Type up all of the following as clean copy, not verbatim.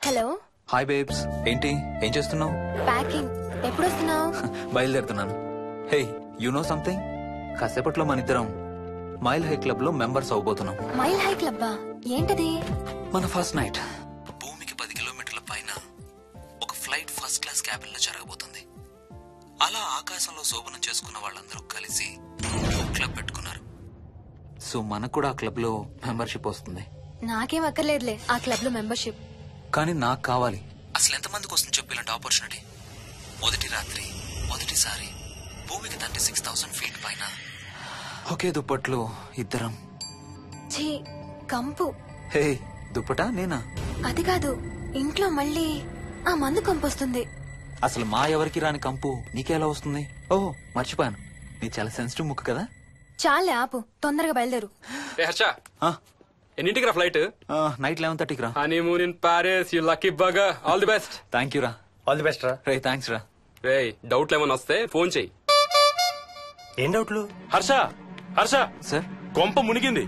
Hello. Hi babes. ఏంటి ఏం చేస్తున్నావు? ప్యాకింగ్. ఎప్పుడు వస్తున్నావు? బయలుదేరుతున్నాను. Hey you know something? కాసేపట్లో మన ఇద్దరం మైల్ హై క్లబ్ లో మెంబర్స్ అవబోతున్నాం. మైల్ హై క్లబ్బా? ఏంటది? మన ఫస్ట్ నైట్ భూమికి 10 కిలోమీటర్ల పైన ఒక ఫ్లైట్ ఫస్ట్ క్లాస్ క్యాబిన్ లో జరగబోతుంది. అలా ఆకాశంలో శోభనం చేసుకున్న వాళ్ళందరూ కలిసి క్లబ్ పెట్టుకున్నారు. సో మనకు కూడా ఆ క్లబ్ లో మెంబర్షిప్ వస్తుంది. నాకేం అక్కర్లేదులే ఆ క్లబ్ లో మెంబర్షిప్. కానీ నాకు కావాలి. అసలు ఎంతమందికి వస్తుంది చెప్పు ఇలాంటి ఆపర్చునిటీ? మొదటి రాత్రి మొదటిసారి భూమికి 36,000 ఫీట్ పైన ఒకే దుప్పట్లో ఇద్దరం. ఛీ, కంపు. హే దుప్పటా నేనా? అది కాదు, ఇంట్లో మళ్ళీ ఆ మందు కంపు వస్తుంది. అసలు మా ఎవరికి రాని కంపు నీకెలా వస్తుంది? ఓహో మర్చిపోయాను, నీ చాలా సెన్సిటివ్ ముక్కు కదా. చాలే ఆపు, తొందరగా బయలుదేరు. హర్ష, ఎన్నింటికి రా ఫ్లైట్? నైట్ 11:30కి రా. Honeymoon in Paris, you lucky bugger. All the best. Thank you రా. ఆల్ ది బెస్ట్ రా. రే థ్యాంక్స్ రా. రే డౌట్లు ఏమైనా వస్తే ఫోన్ చెయ్యి. ఏం డౌట్లు? హర్ష హర్ష సార్, కొంప మునిగింది.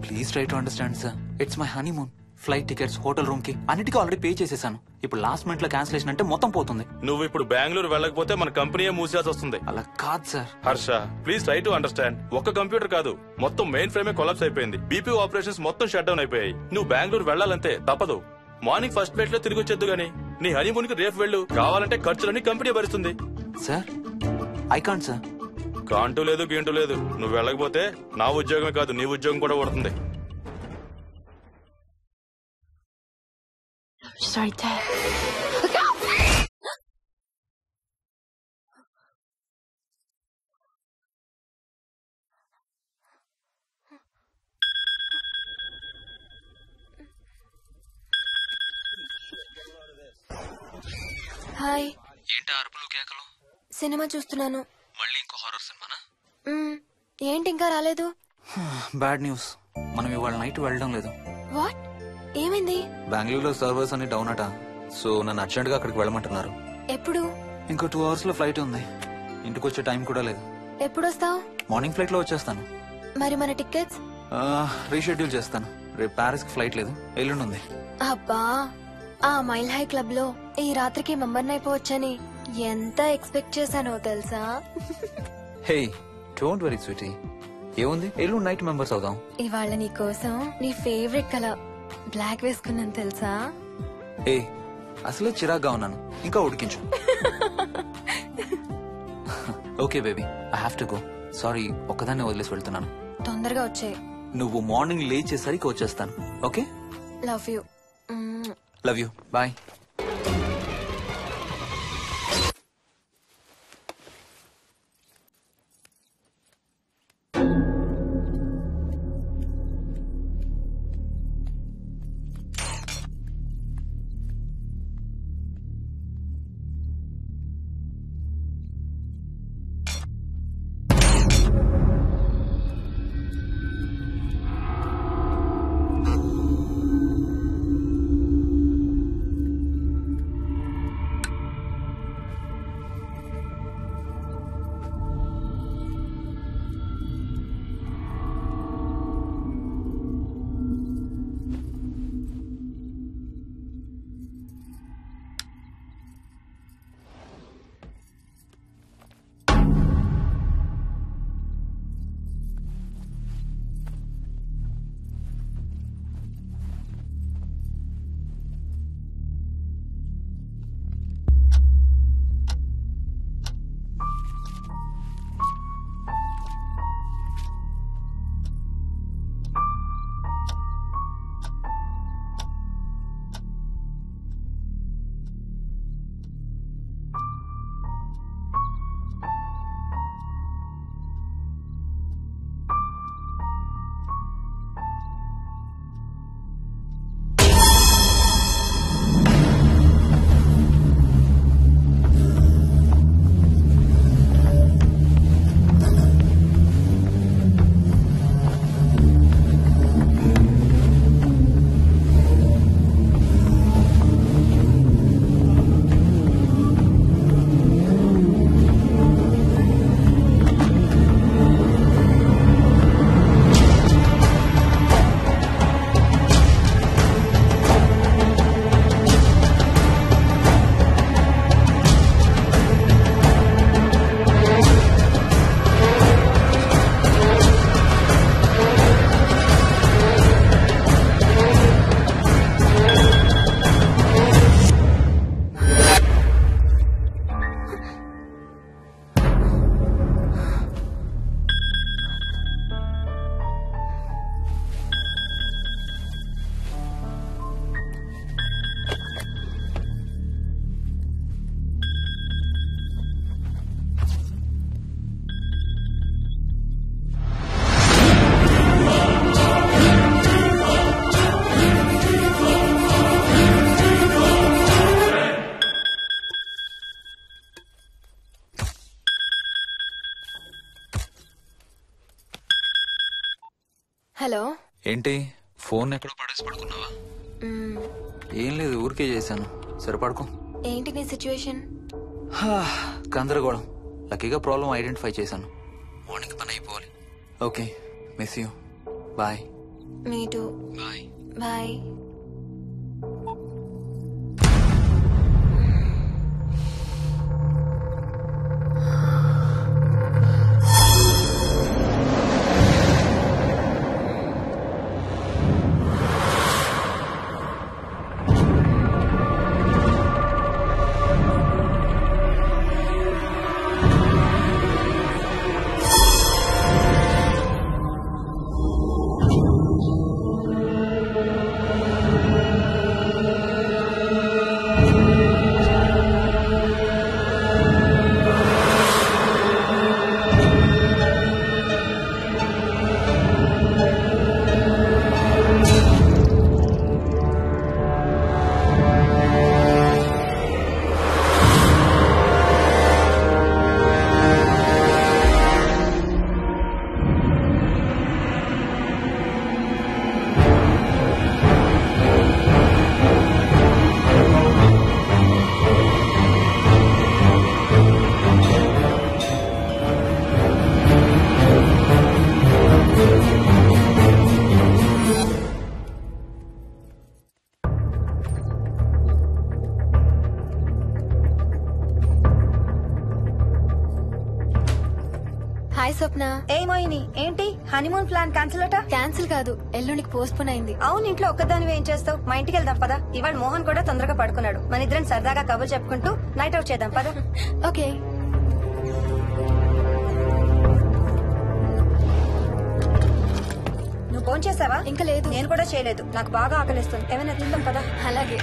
Please try to understand sir. It's my honeymoon. Flight tickets, hotel room కి అన్నిటికీ ఆల్రెడీ పే చేసేసాను. ఇప్పుడు లాస్ట్ మినిట్ లో క్యాన్సిలేషన్ అంటే మొత్తం పోతుంది. నువ్వు ఇప్పుడు బెంగళూరు వెళ్ళకపోతే మన కంపెనీయే మూసేయాల్సి వస్తుంది. అలా కాదు sir. Harsha please try to understand. ఒక్క కంప్యూటర్ కాదు, మొత్తం మెయిన్ ఫ్రేమే కొలాప్స్ అయిపోయింది. బీపీ ఆపరేషన్స్ మొత్తం షట్ డౌన్ అయిపోయాయి. నువ్వు బెంగళూరు వెళ్ళాలంతే, తప్పదు. మార్నింగ్ ఫస్ట్ ఫ్లైట్ లో తిరిగి వచ్చేద్దు గానీ నీ హనీమూన్ కి రేపు వెళ్ళు. కావాలంటే ఖర్చులన్నీ కంపెనీ భరిస్తుంది. Sir I can't sir. Can't లేదు గీంటూ లేదు. నువ్వు వెళ్ళకపోతే నా ఉద్యోగమే కాదు నీ ఉద్యోగం కూడా పడుతుంది. Sorry, Dad. హాయ్. ఏంటి అరుపులు కేకలు? సినిమా చూస్తున్నాను. మళ్ళీ ఇంకో హారర్ సినిమానా? ఏంటి ఇంకా రాలేదు? బ్యాడ్ న్యూస్, మనం ఇవాళ నైట్ వెళ్ళడం లేదు. వాట్? ఏమైంది? బెంగళూరులో సర్వర్స్ అన్ని డౌన్ అట. సో నన్ను అర్జెంట్ గా అక్కడికి వెళ్ళమంటున్నారు. ఎప్పుడు? ఇంకో 2 hours లో ఫ్లైట్ ఉంది. ఇంటికి వచ్చే టైం కూడా లేదు. ఎప్పుడు వస్తావు? మార్నింగ్ ఫ్లైట్ లో వచ్చేస్తాను. మరి మన టికెట్స్? రీషెడ్యూల్ చేస్తాను. రేపు ప్యారిస్ కి ఫ్లైట్ లేదు, ఎల్లుండి ఉంది. అబ్బా, ఆ మైల్ హై క్లబ్ లో ఈ రాత్రికి మెంబర్ అయిపోవచ్చని ఎంత ఎక్స్పెక్ట్ చేశానో తెలుసా? హే డోంట్ వరీ స్వీటీ, ఏముంది, ఎల్లుండి నైట్ మెంబర్స్ అవుదాం. ఇవాళ నీ కోసం నీ ఫేవరెట్ కలర్ బ్లాక్ వేసుకున్నాను తెలుసా? ఏ అసలే చిరాగ్గా ఉన్నాను, ఇంకా ఉడికించు. Okay baby, I have to go. Sorry, ఒక్కదాన్ని వదిలేసి వెళ్తున్నాను. తొందరగా వచ్చే. నువ్వు మార్నింగ్ లేచేసరికి వచ్చేస్తాను. Okay? Love you. Love you. Bye. Hello. ఏంటి ఫోన్ ఎక్కడ పడేసి పడుకున్నావా? ఏం లేదు, ఊరికే చేశాను. సరే పడుకో. ఏంటి నీ సిచ్యువేషన్? గందరగోళం. లక్కీగా ప్రాబ్లం ఐడెంటిఫై చేశాను. మార్నింగ్ పని అయిపోవాలి. Okay, miss you. Bye. Me too. Bye. Bye. Hi Swapna. ఏమోయిని ఏంటి హనీమూన్ ప్లాన్ క్యాన్సిల్ అట? క్యాన్సిల్ కాదు, ఎల్లుండికి పోస్ట్ పోన్ అయింది. అవును, ఇంట్లో ఒక్కదానివి ఏం చేస్తావు? మా ఇంటికి వెళ్దాం పదా. ఇవాళ మోహన్ కూడా తొందరగా పడుకున్నాడు. మన ఇద్దరం సరదాగా కబుర్లు చెప్పుకుంటూ నైట్ అవుట్ చేద్దాం పదా. ఓకే. నువ్వు ఫోన్ చేసావా? ఇంకా లేదు. నేను కూడా చేయలేదు. నాకు బాగా ఆకలిస్తుంది. ఏమైనా తిందాం పదా. అలాగే.